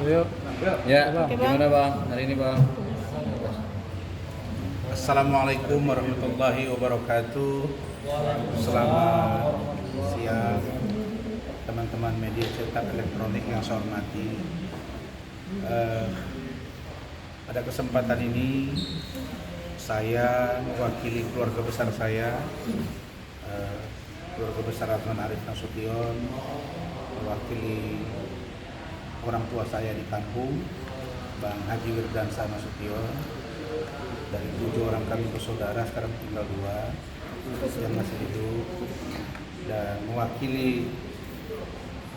Yuk. Ya, Oke, Bang. gimana Bang? Hari ini Bang? Assalamualaikum warahmatullahi wabarakatuh. Selamat siang teman-teman media cetak elektronik yang saya hormati. Pada kesempatan ini saya mewakili keluarga besar saya, keluarga besar Adnan Arif Nasution, mewakili orang tua saya di kampung, Bang Haji Wirdansa Nasution. Dari 7 orang kami bersaudara, sekarang tinggal 2 yang masih hidup, dan mewakili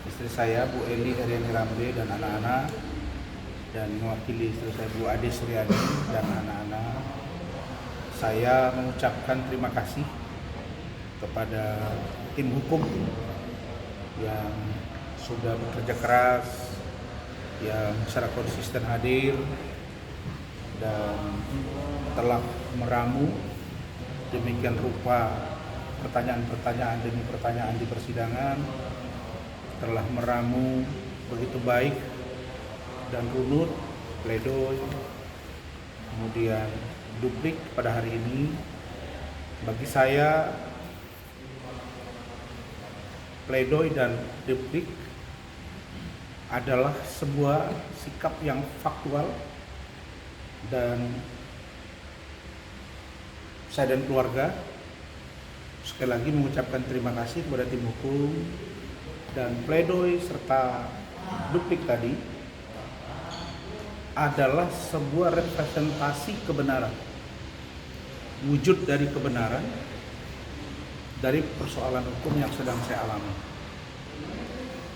istri saya Bu Eli Heriani Rambe dan anak-anak, dan mewakili istri saya Bu Ade Suryani dan anak-anak. Saya mengucapkan terima kasih kepada tim hukum yang sudah bekerja keras, yang secara konsisten hadir dan telah meramu demikian rupa pertanyaan-pertanyaan demi pertanyaan di persidangan, telah meramu begitu baik dan runut pledoi, kemudian duplik pada hari ini. Bagi saya, pledoi dan duplik adalah sebuah sikap yang faktual, dan saya dan keluarga sekali lagi mengucapkan terima kasih kepada tim hukum, dan pledoi serta duplik tadi adalah sebuah representasi kebenaran, wujud dari kebenaran dari persoalan hukum yang sedang saya alami.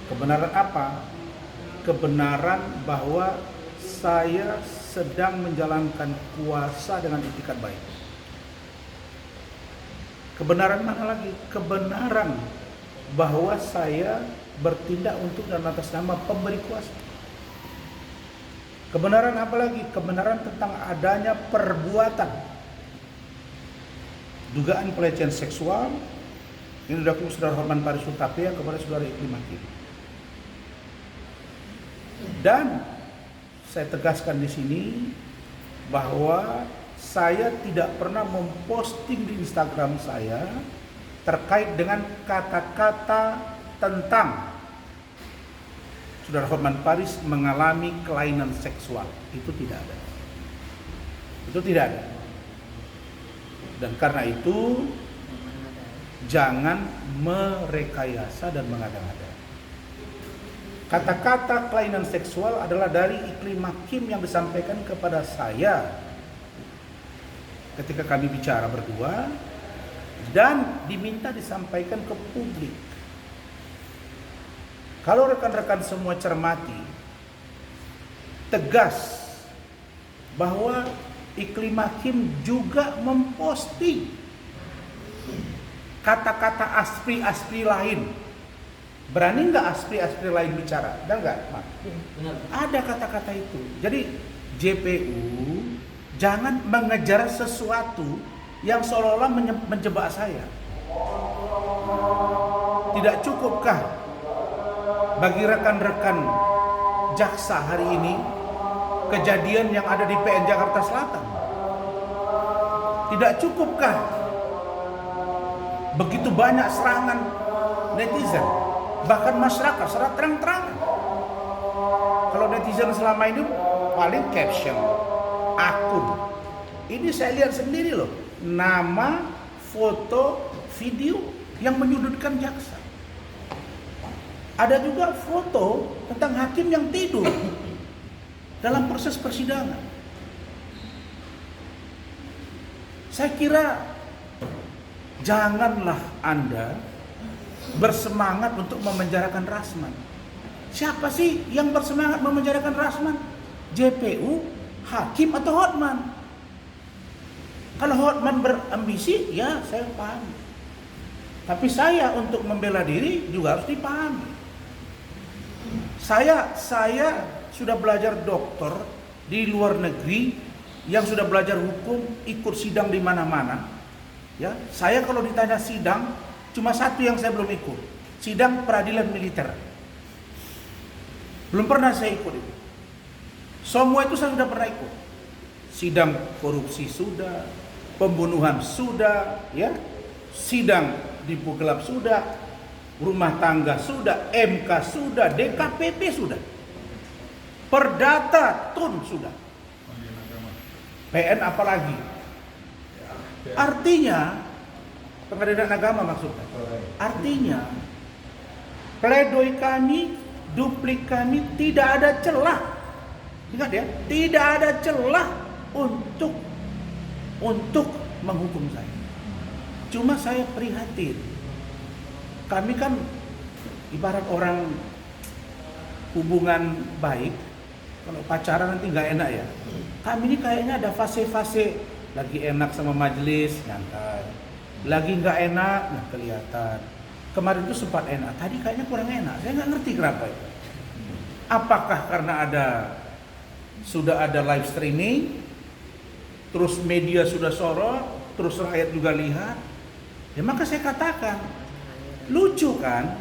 Kebenaran apa? Kebenaran bahwa saya sedang menjalankan puasa dengan itikat baik. Kebenaran mana lagi? Kebenaran bahwa saya bertindak untuk dan atas nama pemberi kuasa. Kebenaran apa lagi? Kebenaran tentang adanya perbuatan dugaan pelecehan seksual yang dilakukan Saudara Hotman Paris Hutapea kepada Saudara Iklim Hakim. Dan saya tegaskan di sini bahwa saya tidak pernah memposting di Instagram saya terkait dengan kata-kata tentang Saudara Hotman Paris mengalami kelainan seksual. Itu tidak ada. Itu tidak ada. Dan karena itu jangan merekayasa dan mengada-ngada. Kata-kata kelainan seksual adalah dari Iklim Hakim yang disampaikan kepada saya ketika kami bicara berdua, dan diminta disampaikan ke publik. Kalau rekan-rekan semua cermati, tegas bahwa Iklim Hakim juga memposting kata-kata aspri-aspri lain. Berani nggak aspri-aspri lain bicara? Ada nggak? Ada kata-kata itu. Jadi JPU jangan mengejar sesuatu yang seolah-olah menjebak saya. Tidak cukupkah bagi rekan-rekan jaksa hari ini kejadian yang ada di PN Jakarta Selatan? Tidak cukupkah begitu banyak serangan netizen, bahkan masyarakat secara terang-terangan? Kalau netizen selama ini paling caption, akun. Ini saya lihat sendiri loh, nama, foto, video yang menyudutkan jaksa. Ada juga foto tentang hakim yang tidur dalam proses persidangan. Saya kira janganlah Anda bersemangat untuk memenjarakan Rasman. Siapa sih yang bersemangat memenjarakan Rasman? JPU, Hakim, atau Hotman? Kalau Hotman berambisi, ya saya paham. Tapi saya untuk membela diri juga harus dipahami. Saya sudah belajar dokter di luar negeri, yang sudah belajar hukum, ikut sidang di mana-mana. Ya, saya kalau ditanya sidang, cuma satu yang saya belum ikut, sidang peradilan militer. Belum pernah saya ikut itu. Semua itu saya sudah pernah ikut. Sidang korupsi sudah, pembunuhan sudah, ya. Sidang tipu gelap sudah, rumah tangga sudah, MK sudah, DKPP sudah. Perdata tun sudah. PN apalagi? Artinya pengadilan agama maksudnya. Artinya pledoi kami, duplik kami tidak ada celah. Ingat ya, tidak ada celah untuk menghukum saya. Cuma saya prihatin. Kami kan ibarat orang hubungan baik, kalau pacaran nanti nggak enak ya. Kami ini kayaknya ada fase-fase, lagi enak sama majelis, nyantai. Lagi nggak enak, nah kelihatan. Kemarin itu sempat enak, tadi kayaknya kurang enak. Saya nggak ngerti kenapa itu. Apakah karena sudah ada live streaming, terus media sudah sorot, terus rakyat juga lihat. Ya maka saya katakan, lucu kan,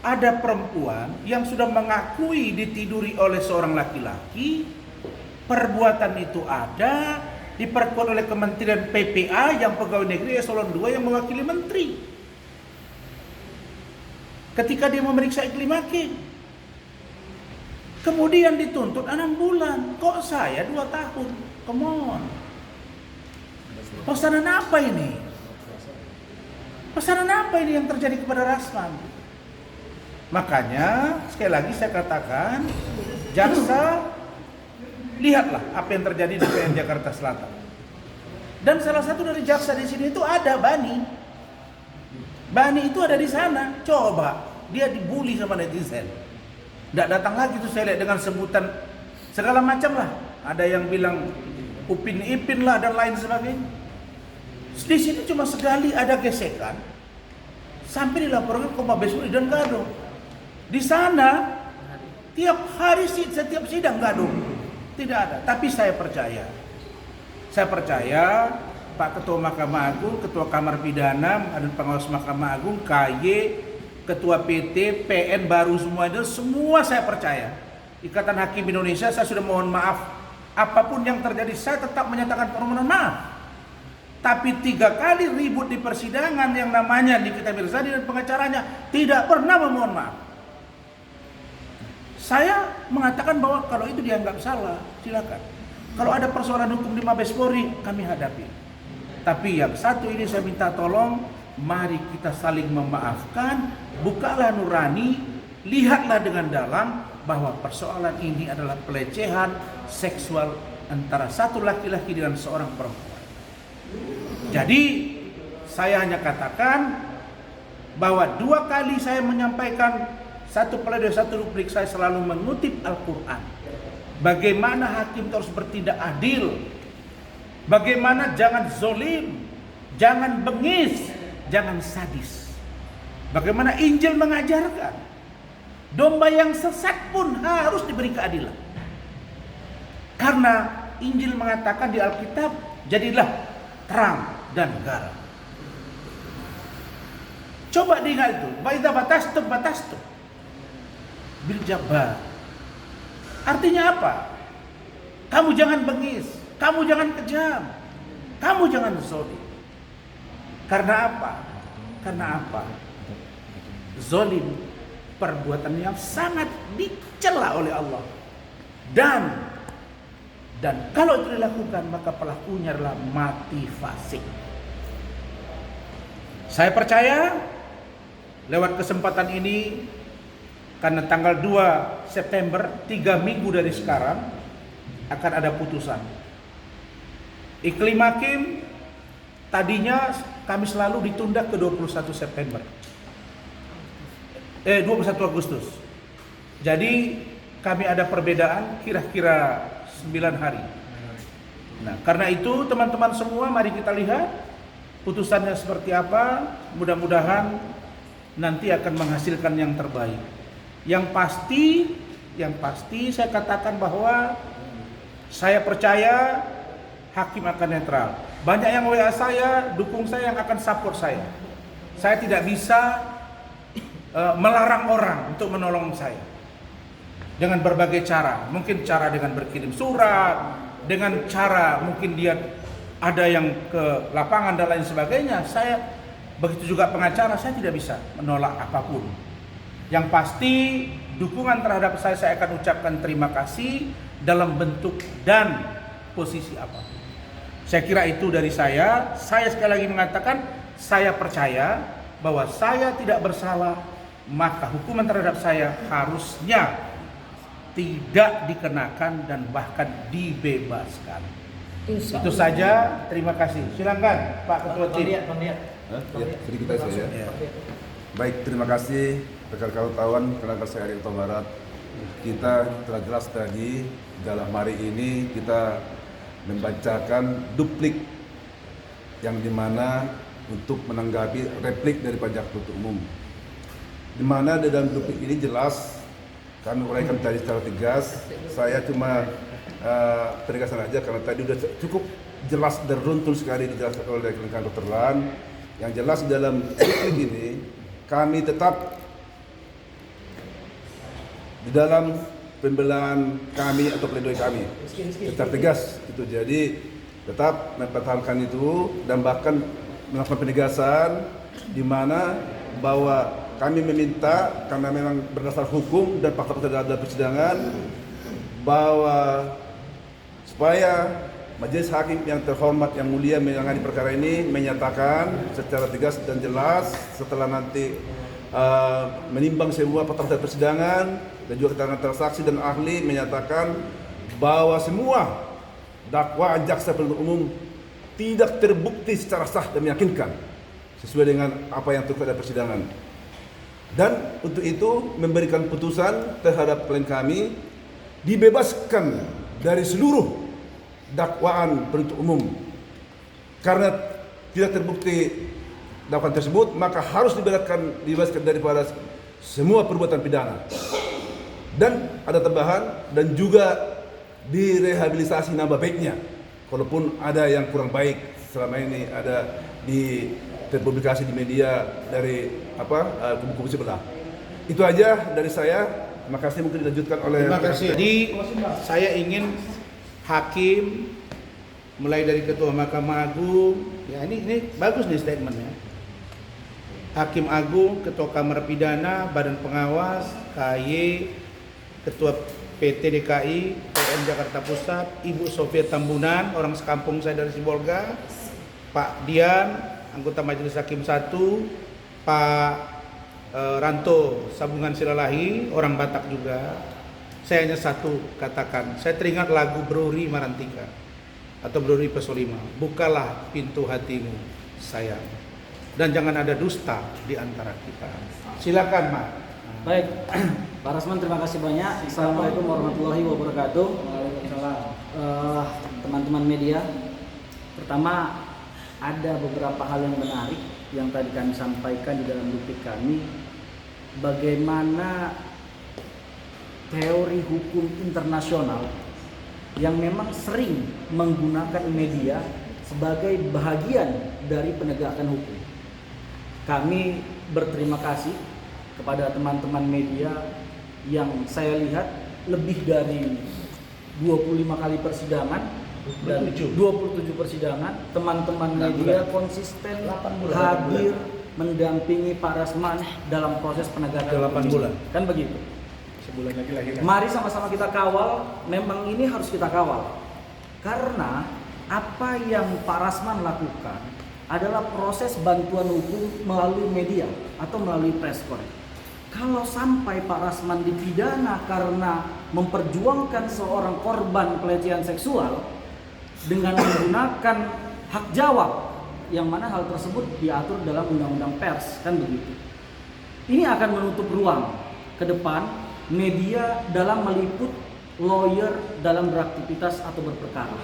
ada perempuan yang sudah mengakui ditiduri oleh seorang laki-laki, perbuatan itu ada, diperkuat oleh Kementerian PPA yang pegawai negeri eselon 2 yang mewakili menteri. Ketika dia memeriksa iklim hakim, kemudian dituntut 6 bulan, kok saya 2 tahun? Come on. Pesanan apa ini? Pesanan apa ini yang terjadi kepada Rasman? Makanya sekali lagi saya katakan, jaksa, lihatlah apa yang terjadi di PN Jakarta Selatan. Dan salah satu dari jaksa di sini itu ada Bani. Bani itu ada di sana. Coba dia dibully sama netizen. Tidak datang lagi tuh saya lihat dengan sebutan segala macam lah. Ada yang bilang Upin Ipin lah dan lain sebagainya. Di sini cuma sekali ada gesekan, sampai dilaporkan ke Mabes Polri dan gaduh. Di sana tiap hari setiap sidang gaduh, tidak ada. Tapi saya percaya Pak Ketua Mahkamah Agung, Ketua Kamar Pidana, dan Pengawas Mahkamah Agung, KY, Ketua PT, PN baru semua itu, semua saya percaya. Ikatan Hakim Indonesia, saya sudah mohon maaf. Apapun yang terjadi, saya tetap menyatakan permohonan maaf. Tapi 3 kali ribut di persidangan yang namanya Nikita Mirzani dan pengacaranya tidak pernah memohon maaf. Saya mengatakan bahwa kalau itu dianggap salah, silakan. Kalau ada persoalan hukum di Mabes Polri, kami hadapi. Tapi yang satu ini saya minta tolong, mari kita saling memaafkan, bukalah nurani, lihatlah dengan dalam bahwa persoalan ini adalah pelecehan seksual antara satu laki-laki dengan seorang perempuan. Jadi saya hanya katakan bahwa 2 kali saya menyampaikan satu pledoi, satu rubrik, saya selalu mengutip Al-Quran. Bagaimana hakim harus bertindak adil, bagaimana jangan zolim, jangan bengis, jangan sadis. Bagaimana Injil mengajarkan domba yang sesat pun harus diberi keadilan. Karena Injil mengatakan di Alkitab, jadilah terang dan garam. Coba diingat itu, baita batastum bil jabar. Artinya apa? Kamu jangan bengis, kamu jangan kejam, kamu jangan zolim. Karena apa? Karena apa? Zolim, perbuatan yang sangat dicela oleh Allah. Dan kalau itu dilakukan, maka pelakunya adalah mati fasik. Saya percaya lewat kesempatan ini, karena tanggal 2 September, 3 minggu dari sekarang, akan ada putusan. Iklim hakim tadinya kami selalu ditunda ke 21 September. 21 Agustus. Jadi kami ada perbedaan kira-kira 9 hari. Nah, karena itu teman-teman semua, mari kita lihat putusannya seperti apa. Mudah-mudahan nanti akan menghasilkan yang terbaik. Yang pasti saya katakan bahwa saya percaya hakim akan netral. Banyak yang WA saya, dukung saya, yang akan support saya. Saya tidak bisa melarang orang untuk menolong saya. dengan berbagai cara. Mungkin cara dengan berkirim surat, dengan cara mungkin dia ada yang ke lapangan dan lain sebagainya. Saya begitu juga pengacara, saya tidak bisa menolak apapun. Yang pasti dukungan terhadap saya akan ucapkan terima kasih dalam bentuk dan posisi apapun. Saya kira itu dari saya. Saya sekali lagi mengatakan, saya percaya bahwa saya tidak bersalah, maka hukuman terhadap saya harusnya tidak dikenakan dan bahkan dibebaskan. Itu saja, terima kasih. Silakan Pak Ketua Tim. Ya, sedikit aja ya. Baik, terima kasih rekan-rekan wartawan, rekan-rekan saya dari Utara Barat. Kita telah jelas tadi dalam hari ini kita membacakan duplik yang dimana untuk menanggapi replik dari Jaksa Penuntut Umum. Di mana dalam duplik ini jelas kami uraikan tadi secara tegas. Saya cuma penegasan aja karena tadi sudah cukup jelas dan runtun sekali dijelaskan oleh rekan Dr. Lan. Yang jelas dalam duplik ini kami tetap di dalam pembelaan kami atau pledoi kami tetap tegas itu. Jadi tetap mempertahankan itu dan bahkan melakukan penegasan di mana bahwa kami meminta karena memang berdasar hukum dan fakta-fakta dalam persidangan bahwa supaya majelis hakim yang terhormat yang mulia menangani perkara ini menyatakan secara tegas dan jelas setelah nanti menimbang semua fakta persidangan dan juga keterangan saksi dan ahli menyatakan bahwa semua dakwaan jaksa penuntut umum tidak terbukti secara sah dan meyakinkan sesuai dengan apa yang terkait pada persidangan. Dan untuk itu memberikan putusan terhadap klien kami dibebaskan dari seluruh dakwaan penuntut umum. Karena tidak terbukti dakwaan tersebut, maka harus dibebaskan daripada semua perbuatan pidana. Dan ada tambahan dan juga direhabilitasi nama baiknya. Kalaupun ada yang kurang baik selama ini ada terpublikasi di media dari kubu-kubu sebelah. Itu aja dari saya. Terima kasih, mungkin dilanjutkan oleh. Terima kasih. Jadi saya ingin hakim mulai dari Ketua Mahkamah Agung, ya ini bagus nih statementnya. Hakim Agung, Ketua Kamar Pidana, Badan Pengawas, KY, Ketua PT DKI, PM Jakarta Pusat, Ibu Sofia Tambunan, orang sekampung saya dari Sibolga, Pak Dian, anggota Majelis Hakim 1, Pak Ranto Sabungan Silalahi, orang Batak juga. Saya hanya satu katakan, saya teringat lagu Brori Marantika atau Brori Pesolima, bukalah pintu hatimu sayang, dan jangan ada dusta di antara kita. Silakan, Mak. Baik, Pak Rasman, terima kasih banyak. Assalamualaikum warahmatullahi wabarakatuh. Teman-teman media, pertama ada beberapa hal yang menarik yang tadi kami sampaikan di dalam duplik kami, bagaimana teori hukum internasional yang memang sering menggunakan media sebagai bahagian dari penegakan hukum. Kami berterima kasih kepada teman-teman media yang saya lihat lebih dari 25 kali persidangan dan 27 persidangan, teman-teman media konsisten hadir mendampingi Pak Rasman dalam proses penegakan 8 bulan. Kan begitu. Sebulan lagi lahirnya. Mari sama-sama kita kawal, memang ini harus kita kawal. Karena apa yang Pak Rasman lakukan adalah proses bantuan hukum melalui media atau melalui press corps. Kalau sampai Pak Rasman dipidana karena memperjuangkan seorang korban pelecehan seksual dengan menggunakan hak jawab, yang mana hal tersebut diatur dalam undang-undang pers, kan begitu. Ini akan menutup ruang ke depan media dalam meliput lawyer dalam beraktivitas atau berperkara.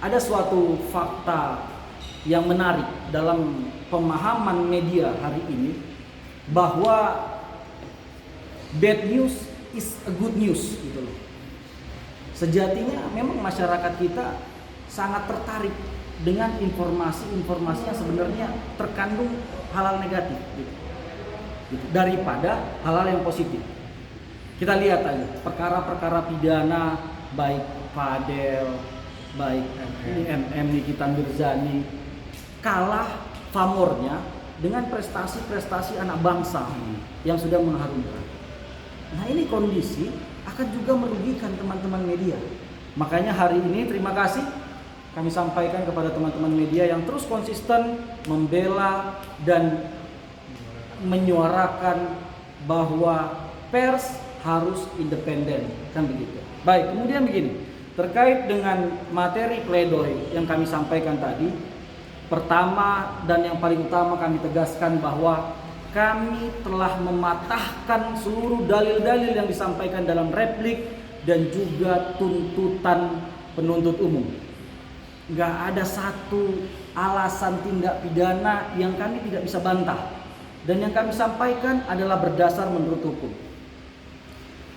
Ada suatu fakta yang menarik dalam pemahaman media hari ini, bahwa bad news is a good news gitu loh. Sejatinya memang masyarakat kita sangat tertarik dengan informasi-informasi yang sebenarnya terkandung hal-hal negatif gitu, daripada hal-hal yang positif. Kita lihat aja perkara-perkara pidana baik Fadel, baik MM Nikita Mirzani kalah pamornya dengan prestasi-prestasi anak bangsa yang sudah mengharumkan. Nah ini kondisi akan juga merugikan teman-teman media. Makanya hari ini terima kasih kami sampaikan kepada teman-teman media yang terus konsisten membela dan menyuarakan bahwa pers harus independen, kan begitu. Baik, kemudian begini, terkait dengan materi pledoi yang kami sampaikan tadi, pertama dan yang paling utama kami tegaskan bahwa kami telah mematahkan seluruh dalil-dalil yang disampaikan dalam replik dan juga tuntutan penuntut umum. Nggak ada satu alasan tindak pidana yang kami tidak bisa bantah. Dan yang kami sampaikan adalah berdasar menurut hukum.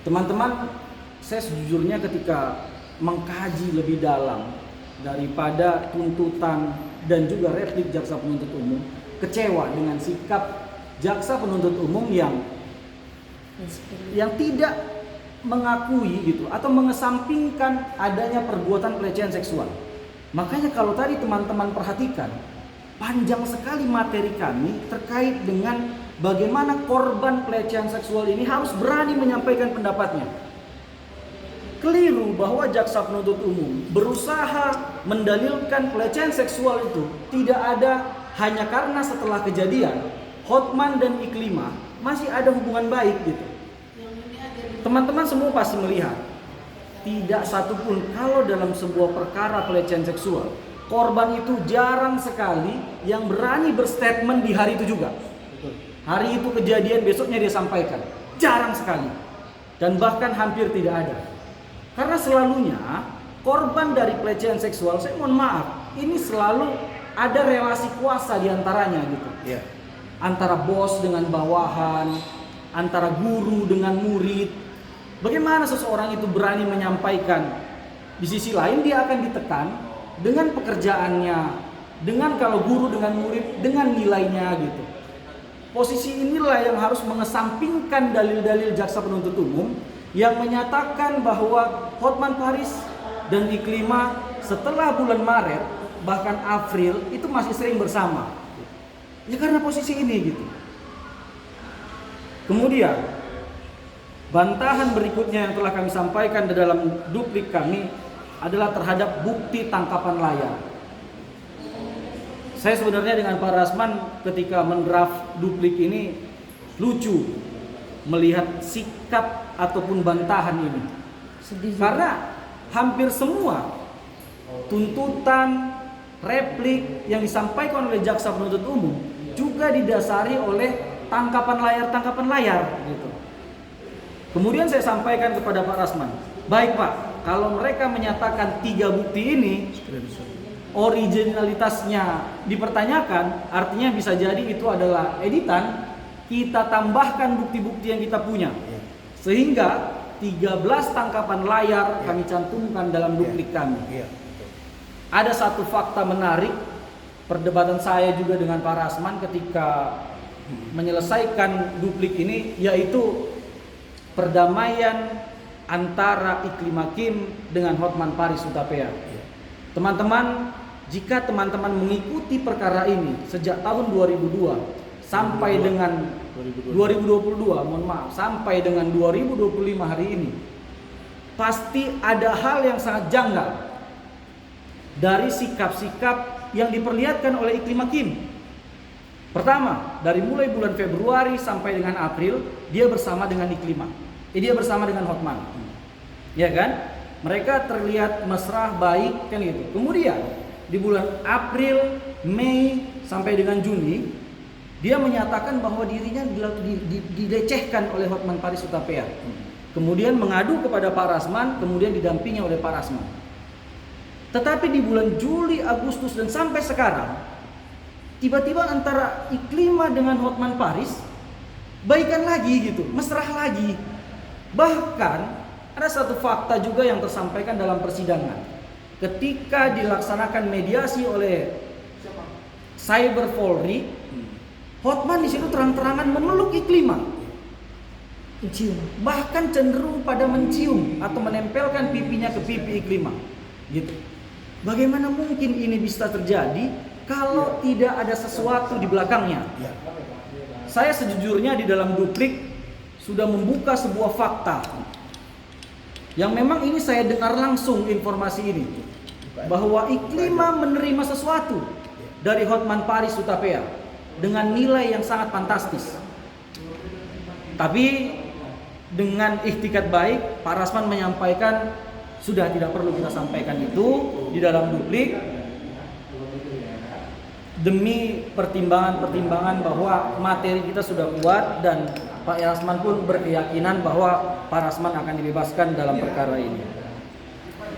Teman-teman, saya sejujurnya ketika mengkaji lebih dalam daripada tuntutan dan juga replik jaksa penuntut umum, kecewa dengan sikap jaksa penuntut umum yang tidak mengakui gitu atau mengesampingkan adanya perbuatan pelecehan seksual. Makanya kalau tadi teman-teman perhatikan, panjang sekali materi kami terkait dengan bagaimana korban pelecehan seksual ini harus berani menyampaikan pendapatnya. Keliru bahwa jaksa penuntut umum berusaha mendalilkan pelecehan seksual itu tidak ada hanya karena setelah kejadian Hotman dan Iklimah masih ada hubungan baik gitu. Teman-teman semua pasti melihat tidak satupun kalau dalam sebuah perkara pelecehan seksual korban itu jarang sekali yang berani berstatement di hari itu juga. Hari itu kejadian, besoknya dia sampaikan. Jarang sekali. Dan bahkan hampir tidak ada. Karena selalunya korban dari pelecehan seksual, saya mohon maaf, ini selalu ada relasi kuasa di antaranya gitu. Yeah. Antara bos dengan bawahan, antara guru dengan murid. Bagaimana seseorang itu berani menyampaikan? Di sisi lain dia akan ditekan dengan pekerjaannya, dengan kalau guru dengan murid, dengan nilainya gitu. Posisi inilah yang harus mengesampingkan dalil-dalil jaksa penuntut umum yang menyatakan bahwa Hotman Paris dan Iklimah setelah bulan Maret bahkan April itu masih sering bersama. Ya karena posisi ini gitu. Kemudian bantahan berikutnya yang telah kami sampaikan di dalam duplik kami adalah terhadap bukti tangkapan layar. Saya sebenarnya dengan Pak Rasman ketika mendraft duplik ini lucu melihat sikap ataupun bantahan ini. Karena hampir semua tuntutan, replik yang disampaikan oleh jaksa penuntut umum juga didasari oleh tangkapan layar gitu. Kemudian saya sampaikan kepada Pak Rasman, baik Pak, kalau mereka menyatakan 3 bukti ini originalitasnya dipertanyakan, artinya bisa jadi itu adalah editan, kita tambahkan bukti-bukti yang kita punya. Sehingga 13 tangkapan layar kami cantumkan dalam duplik kami. Ada satu fakta menarik perdebatan saya juga dengan Pak Rasman ketika menyelesaikan duplik ini, yaitu perdamaian antara Iklimah Kim dengan Hotman Paris Hutapea. Teman-teman, jika teman-teman mengikuti perkara ini sejak tahun 2002 sampai dengan 2022, mohon maaf, sampai dengan 2025 hari ini, pasti ada hal yang sangat janggal dari sikap-sikap yang diperlihatkan oleh Iklimah Kim. Pertama, dari mulai bulan Februari sampai dengan April, dia bersama dengan Iklimah. Dia bersama dengan Hotman. Ya kan? Mereka terlihat mesra, baik kan gitu. Kemudian di bulan April, Mei sampai dengan Juni, dia menyatakan bahwa dirinya dilecehkan oleh Hotman Paris Hutapea. Kemudian mengadu kepada Pak Rasman, kemudian didampingi oleh Pak Rasman. Tetapi di bulan Juli, Agustus dan sampai sekarang, tiba-tiba antara Iklimah dengan Hotman Paris baikan lagi gitu, mesra lagi. Bahkan ada satu fakta juga yang tersampaikan dalam persidangan. Ketika dilaksanakan mediasi oleh Cyber Polri, Hotman di situ terang-terangan memeluk Iklimah. Mencium. bahkan cenderung pada mencium atau menempelkan pipinya ke pipi Iklimah, gitu. Bagaimana mungkin ini bisa terjadi kalau tidak ada sesuatu di belakangnya? Ya. Saya sejujurnya di dalam duplik sudah membuka sebuah fakta yang memang ini saya dengar langsung informasi ini, bahwa Iklimah menerima sesuatu dari Hotman Paris Hutapea dengan nilai yang sangat fantastis. Tapi dengan ikhtikat baik, Pak Rasman menyampaikan sudah tidak perlu kita sampaikan itu di dalam duplik demi pertimbangan-pertimbangan bahwa materi kita sudah kuat, dan Pak Rasman pun berkeyakinan bahwa Pak Rasman akan dibebaskan dalam perkara ini.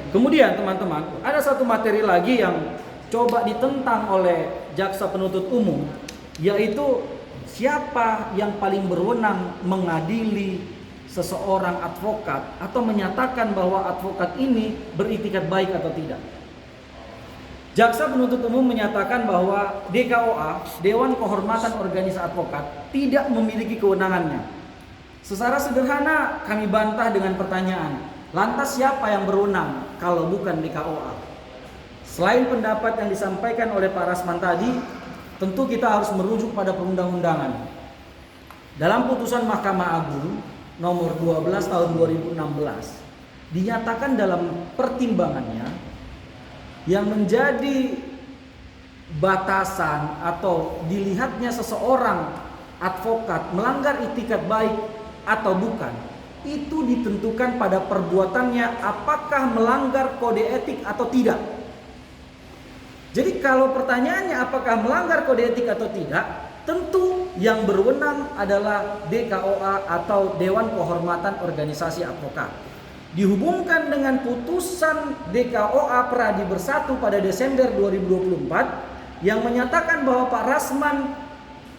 Kemudian teman-teman, ada satu materi lagi yang coba ditentang oleh jaksa penuntut umum, yaitu siapa yang paling berwenang mengadili seseorang advokat atau menyatakan bahwa advokat ini beritikat baik atau tidak. Jaksa penuntut umum menyatakan bahwa DKOA, Dewan Kehormatan Organisasi Advokat, tidak memiliki kewenangannya. Secara sederhana kami bantah dengan pertanyaan, lantas siapa yang berwenang kalau bukan DKOA? Selain pendapat yang disampaikan oleh Pak Rasman tadi, tentu kita harus merujuk pada perundang-undangan. Dalam putusan Mahkamah Agung nomor 12 tahun 2016, dinyatakan dalam pertimbangannya yang menjadi batasan atau dilihatnya seseorang advokat melanggar itikat baik atau bukan, itu ditentukan pada perbuatannya apakah melanggar kode etik atau tidak. Jadi kalau pertanyaannya apakah melanggar kode etik atau tidak, tentu yang berwenang adalah DKOA atau Dewan Kehormatan Organisasi Advokat. Dihubungkan dengan putusan DKOA Pradi Bersatu pada Desember 2024 yang menyatakan bahwa Pak Rasman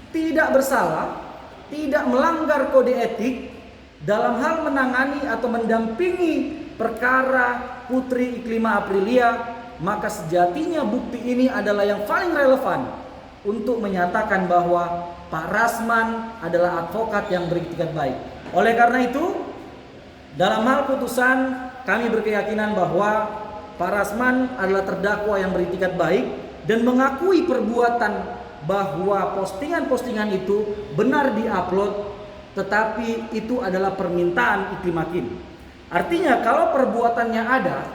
tidak bersalah, tidak melanggar kode etik dalam hal menangani atau mendampingi perkara Putri Iklimah Aprilia, maka sejatinya bukti ini adalah yang paling relevan untuk menyatakan bahwa Pak Rasman adalah advokat yang beritikat baik. Oleh karena itu, dalam hal putusan kami berkeyakinan bahwa Pak Rasman adalah terdakwa yang beritikat baik dan mengakui perbuatan bahwa postingan-postingan itu benar diupload, tetapi itu adalah permintaan Iklimah Kin. Artinya kalau perbuatannya ada,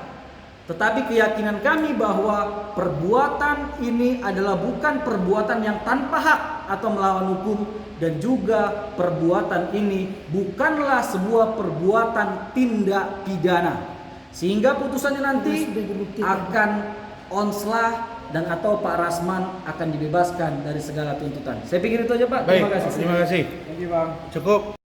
tetapi keyakinan kami bahwa perbuatan ini adalah bukan perbuatan yang tanpa hak atau melawan hukum, dan juga perbuatan ini bukanlah sebuah perbuatan tindak pidana, sehingga putusannya nanti akan onslah dan atau Pak Rasman akan dibebaskan dari segala tuntutan. Saya pikir itu aja Pak. Baik, Terima kasih. terima kasih. Cukup.